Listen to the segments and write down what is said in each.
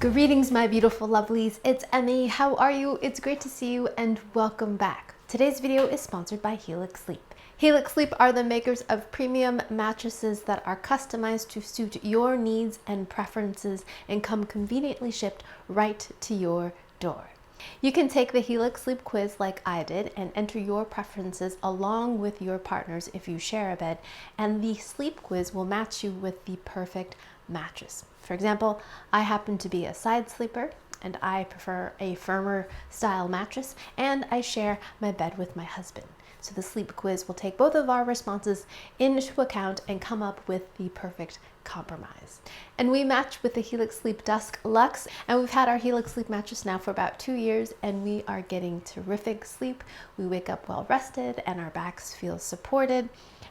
Greetings, my beautiful lovelies. It's Emmy. How are you? It's great to see you and welcome back. Today's video is sponsored by Helix Sleep. Helix Sleep are the makers of premium mattresses that are customized to suit your needs and preferences and come conveniently shipped right to your door. You can take the Helix Sleep quiz like I did and enter your preferences along with your partners if you share a bed, and the sleep quiz will match you with the perfect mattress. For example, I happen to be a side sleeper and I prefer a firmer style mattress, and I share my bed with my husband. So the sleep quiz will take both of our responses into account and come up with the perfect compromise. And we match with the Helix Sleep Dusk Luxe, and we've had our Helix Sleep mattress now for about 2 years, and we are getting terrific sleep. We wake up well rested and our backs feel supported.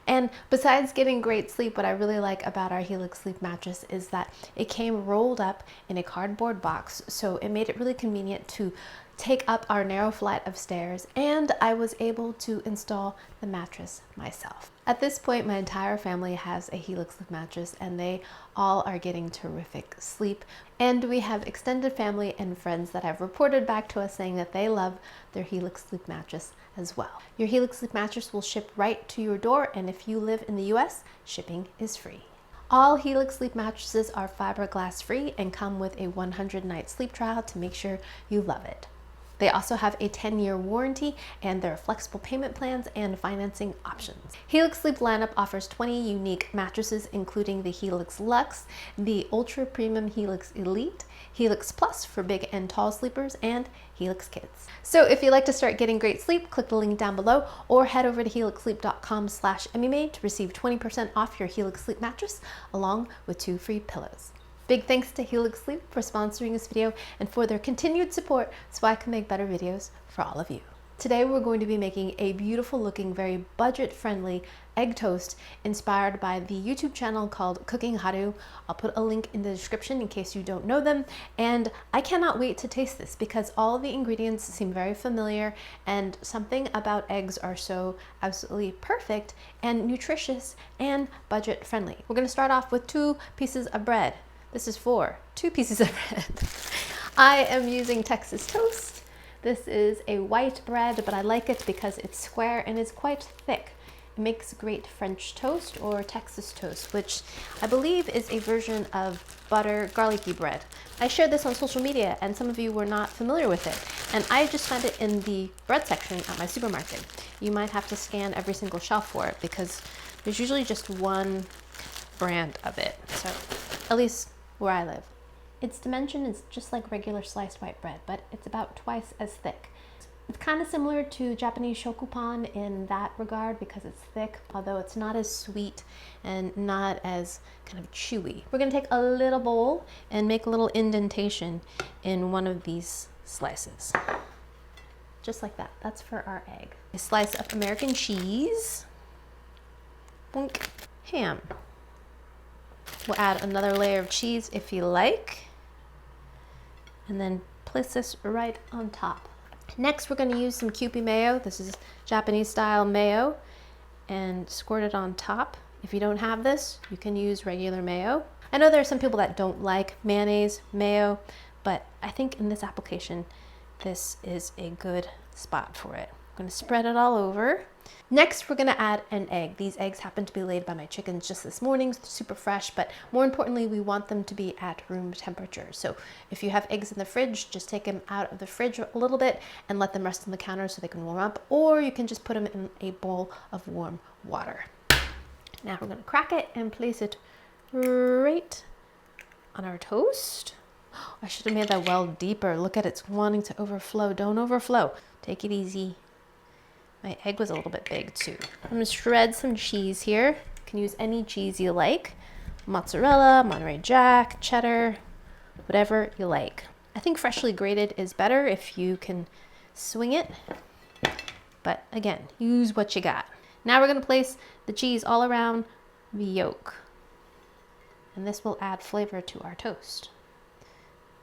And besides getting great sleep, what I really like about our Helix Sleep mattress is that it came rolled up in a cardboard box, so it made it really convenient to take up our narrow flight of stairs, and I was able to install the mattress myself. At this point, my entire family has a Helix Sleep mattress and they all are getting terrific sleep. And we have extended family and friends that have reported back to us saying that they love their Helix Sleep mattress as well. Your Helix Sleep mattress will ship right to your door, and if you live in the US, shipping is free. All Helix Sleep mattresses are fiberglass free and come with a 100-night sleep trial to make sure you love it. They also have a 10-year warranty, and there are flexible payment plans and financing options. Helix Sleep lineup offers 20 unique mattresses, including the Helix Luxe, the ultra premium Helix Elite, Helix Plus for big and tall sleepers, and Helix Kids. So if you'd like to start getting great sleep, click the link down below or head over to helixsleep.com/emmymade to receive 20% off your Helix Sleep mattress along with 2 free pillows. Big thanks to Helix Sleep for sponsoring this video and for their continued support so I can make better videos for all of you. Today we're going to be making a beautiful looking, very budget-friendly egg toast inspired by the YouTube channel called Cooking Haru. I'll put a link in the description in case you don't know them, and I cannot wait to taste this because all of the ingredients seem very familiar, and something about eggs are so absolutely perfect and nutritious and budget-friendly. We're going to start off with 2 pieces of bread. This is for 2 pieces of bread. I am using Texas toast. This is a white bread, but I like it because it's square and it's quite thick. It makes great French toast or Texas toast, which I believe is a version of butter garlicky bread. I shared this on social media and some of you were not familiar with it, and I just found it in the bread section at my supermarket. You might have to scan every single shelf for it because there's usually just one brand of it, so at least where I live. Its dimension is just like regular sliced white bread, but it's about twice as thick. It's kind of similar to Japanese shokupan in that regard because it's thick, although it's not as sweet and not as kind of chewy. We're gonna take a little bowl and make a little indentation in one of these slices. Just like that, that's for our egg. A slice of American cheese, boink, ham. We'll add another layer of cheese if you like, and then place this right on top. Next, we're going to use some Kewpie mayo. This is Japanese style mayo, and squirt it on top. If you don't have this, you can use regular mayo. I know there are some people that don't like mayonnaise, mayo, but I think in this application, this is a good spot for it. I'm going to spread it all over. Next, we're going to add an egg. These eggs happen to be laid by my chickens just this morning, so they're super fresh, but more importantly, we want them to be at room temperature. So if you have eggs in the fridge, just take them out of the fridge a little bit and let them rest on the counter so they can warm up, or you can just put them in a bowl of warm water. Now we're going to crack it and place it right on our toast. I should have made that well deeper. Look at it, it's wanting to overflow. Don't overflow. Take it easy. My egg was a little bit big too. I'm gonna shred some cheese here. You can use any cheese you like. Mozzarella, Monterey Jack, cheddar, whatever you like. I think freshly grated is better if you can swing it. But again, use what you got. Now we're gonna place the cheese all around the yolk. And this will add flavor to our toast.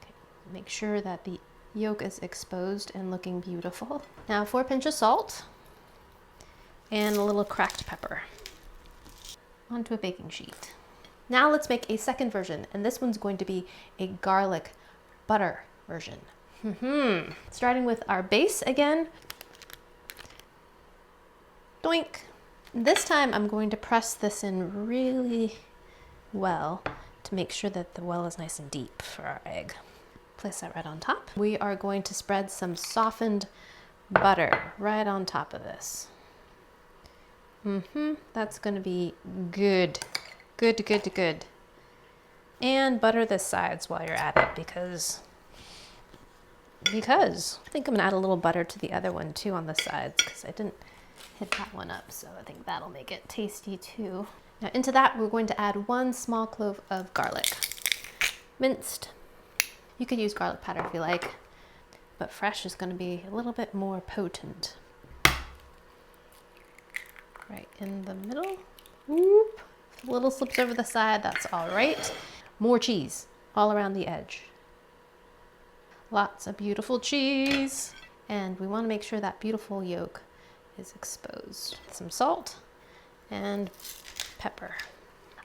Okay, make sure that the yolk is exposed and looking beautiful. Now 4 pinches of salt and a little cracked pepper onto a baking sheet. Now let's make a second version, and this one's going to be a garlic butter version. Starting with our base again. Doink. This time I'm going to press this in really well to make sure that the well is nice and deep for our egg. Place that right on top. We are going to spread some softened butter right on top of this. That's going to be good. Good. And butter the sides while you're at it because I think I'm gonna add a little butter to the other one too on the sides because I didn't hit that one up, so I think that'll make it tasty too. Now into that we're going to add 1 small clove of garlic, minced. You could use garlic powder if you like, but fresh is going to be a little bit more potent. Right in the middle. Whoop. If a little slips over the side, that's all right. More cheese all around the edge. Lots of beautiful cheese. And we want to make sure that beautiful yolk is exposed. Some salt and pepper.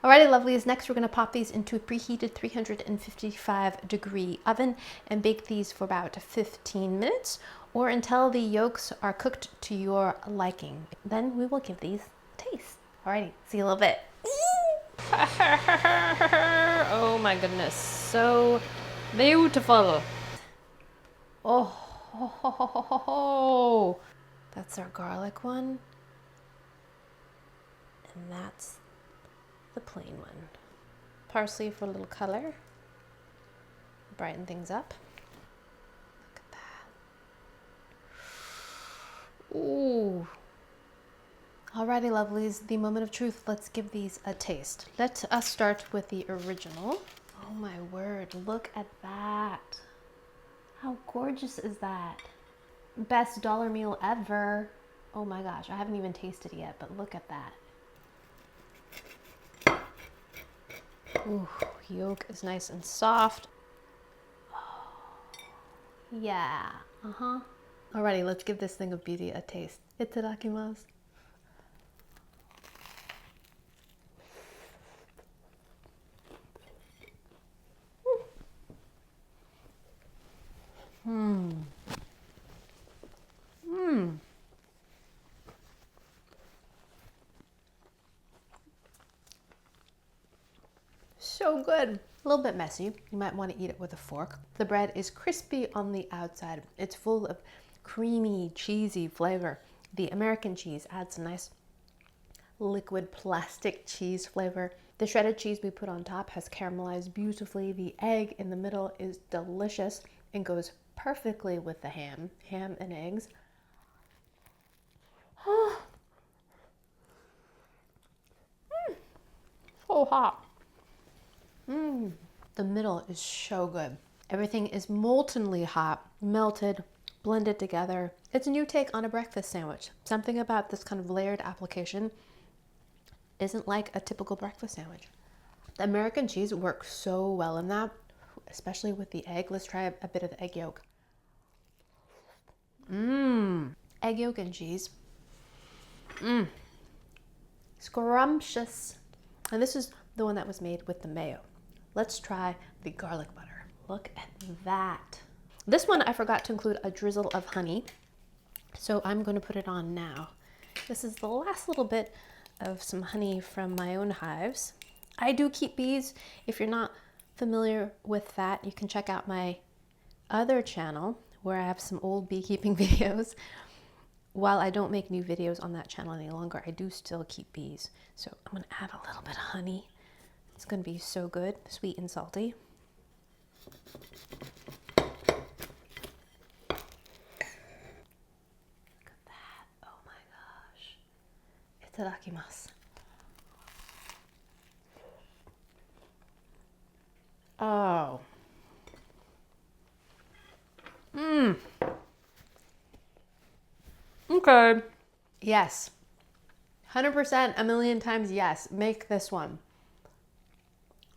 Alrighty lovelies, next we're going to pop these into a preheated 355-degree oven and bake these for about 15 minutes or until the yolks are cooked to your liking. Then we will give these a taste. Alrighty, see you in a little bit. Oh my goodness, so beautiful. Oh, that's our garlic one, and that's the plain one. Parsley for a little color, brighten things up. Look at that. Ooh. Alrighty lovelies, the moment of truth. Let's give these a taste. Let us start with the original. Oh my word, look at that. How gorgeous is that? Best dollar meal ever. Oh my gosh, I haven't even tasted it yet, but look at that. Ooh, yolk is nice and soft. Oh, yeah, Alrighty, let's give this thing of beauty a taste. Itadakimasu. So good. A little bit messy. You might want to eat it with a fork. The bread is crispy on the outside. It's full of creamy, cheesy flavor. The American cheese adds a nice liquid plastic cheese flavor. The shredded cheese we put on top has caramelized beautifully. The egg in the middle is delicious and goes perfectly with the ham and eggs. So hot. The middle is so good. Everything is moltenly hot, melted, blended together. It's a new take on a breakfast sandwich. Something about this kind of layered application isn't like a typical breakfast sandwich. The American cheese works so well in that, especially with the egg. Let's try a bit of the egg yolk. Egg yolk and cheese. Scrumptious. And this is the one that was made with the mayo. Let's try the garlic butter. Look at that. This one I forgot to include a drizzle of honey, so I'm going to put it on now. This is the last little bit of some honey from my own hives. I do keep bees. If you're not familiar with that, you can check out my other channel where I have some old beekeeping videos. While I don't make new videos on that channel any longer, I do still keep bees. So I'm going to add a little bit of honey. It's going to be so good, sweet and salty. Look at that. Oh my gosh. Itadakimasu. Oh. Okay. Yes. 100%, a million times yes. Make this one.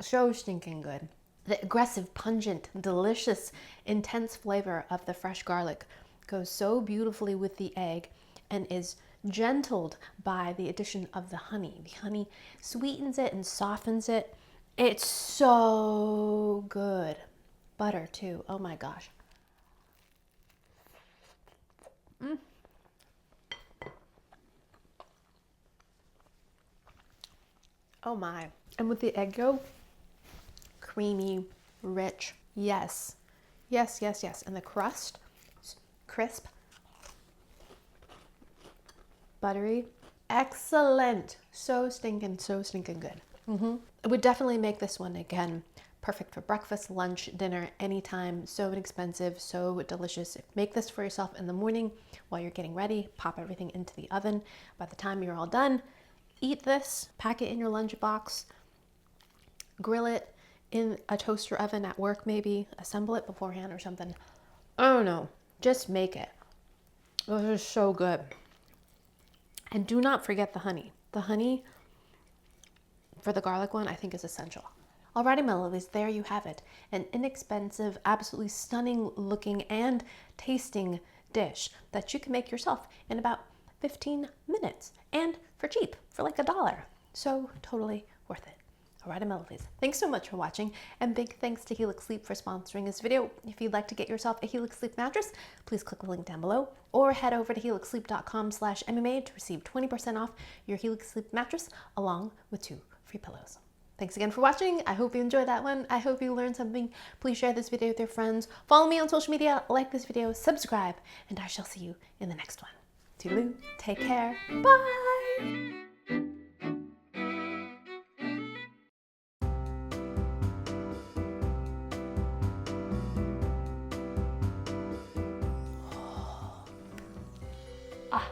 So stinking good. The aggressive, pungent, delicious, intense flavor of the fresh garlic goes so beautifully with the egg and is gentled by the addition of the honey. The honey sweetens it and softens it. It's so good. butter too. Oh my gosh. Oh my. And with the egg yolk, creamy, rich. Yes. Yes, yes, yes. And the crust, crisp, buttery. Excellent. So stinking good. I would definitely make this one again. Perfect for breakfast, lunch, dinner, anytime. So inexpensive, so delicious. Make this for yourself in the morning while you're getting ready. Pop everything into the oven. By the time you're all done, eat this, pack it in your lunchbox, grill it in a toaster oven at work maybe, assemble it beforehand or something. I don't know, just make it. This is so good. And do not forget the honey. The honey for the garlic one I think is essential. Alrighty, my lovelies, there you have it. An inexpensive, absolutely stunning looking and tasting dish that you can make yourself in about 15 minutes and for cheap, for like $1. So totally worth it. Alrighty, my lovelies, thanks so much for watching, and big thanks to Helix Sleep for sponsoring this video. If you'd like to get yourself a Helix Sleep mattress, please click the link down below or head over to helixsleep.com/emmymade to receive 20% off your Helix Sleep mattress along with 2 free pillows. Thanks again for watching. I hope you enjoyed that one. I hope you learned something. Please share this video with your friends. Follow me on social media, like this video, subscribe, and I shall see you in the next one. Toodaloo, take care, bye! Ah.